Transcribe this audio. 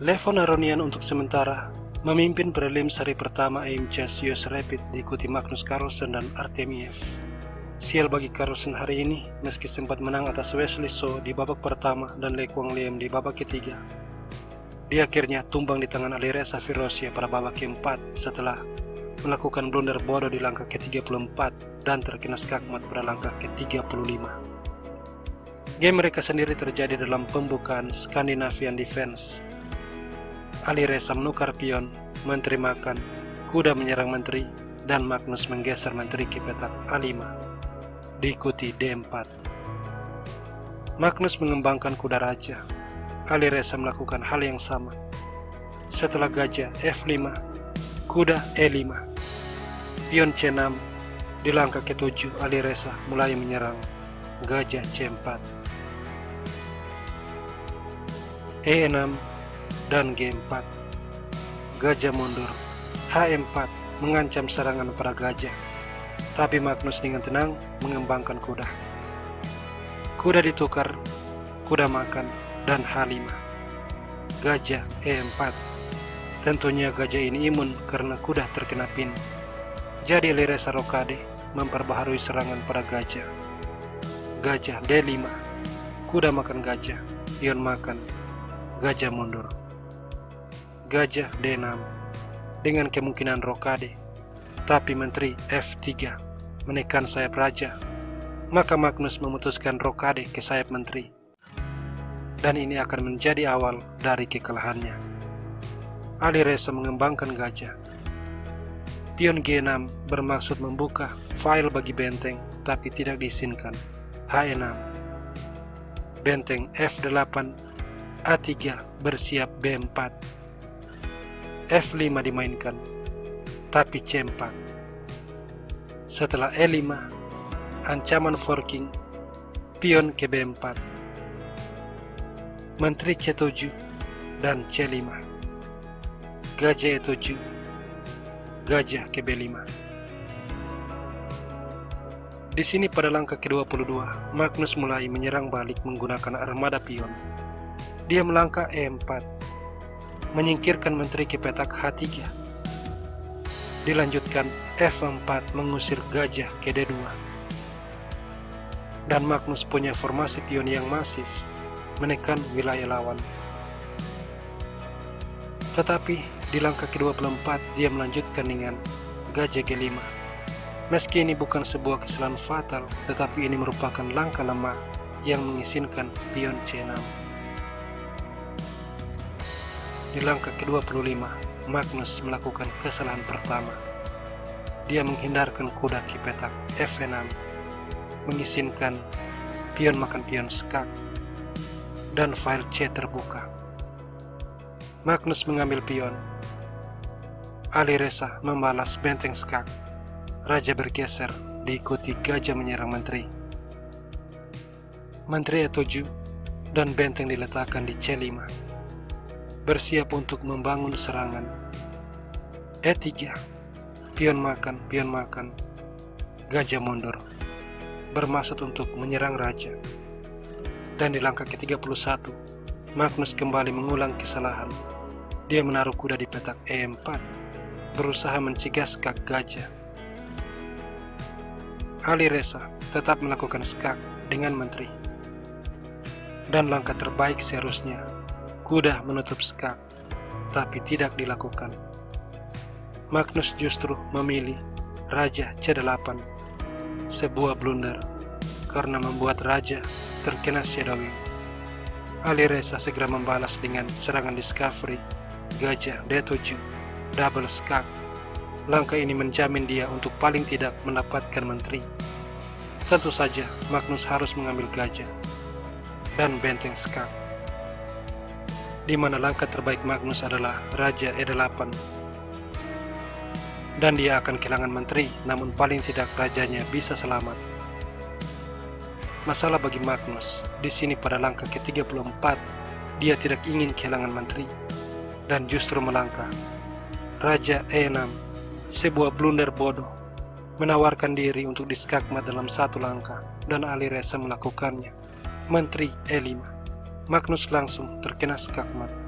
Levon Aronian untuk sementara memimpin prelims hari pertama AIM Chess US Rapid diikuti Magnus Carlsen dan Artemiev. Sial bagi Carlsen hari ini meski sempat menang atas Wesley So di babak pertama dan Le Quang Liem di babak ketiga. Dia akhirnya tumbang di tangan Alireza Firouzja pada babak keempat setelah melakukan blunder bodoh di langkah ke-34 dan terkena skakmat pada langkah ke-35. Game mereka sendiri terjadi dalam pembukaan Scandinavian Defense. Alireza menukar pion, menteri makan, kuda menyerang menteri, dan Magnus menggeser menteri ke petak A5, diikuti D4. Magnus mengembangkan kuda raja. Alireza melakukan hal yang sama. Setelah gajah F5, kuda E5, pion C6, di langkah ke-7 Alireza mulai menyerang gajah C4, E6, dan G4. Gajah mundur. H4 mengancam serangan pada gajah, tapi Magnus dengan tenang mengembangkan kuda. Kuda ditukar, kuda makan, dan H5. Gajah E4. Tentunya gajah ini imun karena kuda terkena pin. Jadi Alireza rokade memperbaharui serangan pada gajah. Gajah D5. Kuda makan gajah, pion makan, gajah mundur. Gajah D6 dengan kemungkinan rokade, tapi menteri F3 menekan sayap raja, maka Magnus memutuskan rokade ke sayap menteri, dan ini akan menjadi awal dari kekalahannya. Alireza mengembangkan gajah. Pion G6 bermaksud membuka file bagi benteng, tapi tidak diizinkan. H6. Benteng F8, A3 bersiap B4. F5 dimainkan, tapi C4. Setelah E5, ancaman forking, pion ke B4, menteri C7, dan C5. Gajah E7, gajah ke B5. Di sini pada langkah ke-22, Magnus mulai menyerang balik menggunakan armada pion. Dia melangkah E4, menyingkirkan menteri ke petak H3. Dilanjutkan F4 mengusir gajah ke D2. Dan Magnus punya formasi pion yang masif, menekan wilayah lawan. Tetapi di langkah ke-24 dia melanjutkan dengan gajah G5. Meski ini bukan sebuah kesalahan fatal, tetapi ini merupakan langkah lemah yang mengizinkan pion C6. Di langkah ke-25, Magnus melakukan kesalahan pertama. Dia menghindarkan kuda ke petak F6, mengizinkan pion makan pion skak, dan file C terbuka. Magnus mengambil pion. Alireza membalas benteng skak. Raja bergeser, diikuti gajah menyerang menteri. Menteri E7 dan benteng diletakkan di C5. Bersiap untuk membangun serangan. E3, pion makan, gajah mundur, bermaksud untuk menyerang raja. Dan di langkah ke-31, Magnus kembali mengulang kesalahan. Dia menaruh kuda di petak E4, berusaha mencegah skak gajah. Alireza tetap melakukan skak dengan menteri. Dan langkah terbaik seharusnya kuda menutup skak, tapi tidak dilakukan. Magnus justru memilih raja C8, sebuah blunder karena membuat raja terkena shadowing. Alireza segera membalas dengan serangan discovery, gajah D7, double skak. Langkah ini menjamin dia untuk paling tidak mendapatkan menteri. Tentu saja Magnus harus mengambil gajah dan benteng skak, di mana langkah terbaik Magnus adalah raja E8. Dan dia akan kehilangan menteri, namun paling tidak rajanya bisa selamat. Masalah bagi Magnus, di sini pada langkah ke-34, dia tidak ingin kehilangan menteri, dan justru melangkah raja E6, sebuah blunder bodoh, menawarkan diri untuk diskakmat dalam satu langkah, dan Alireza melakukannya. Menteri E5. Magnus langsung terkena skakmat.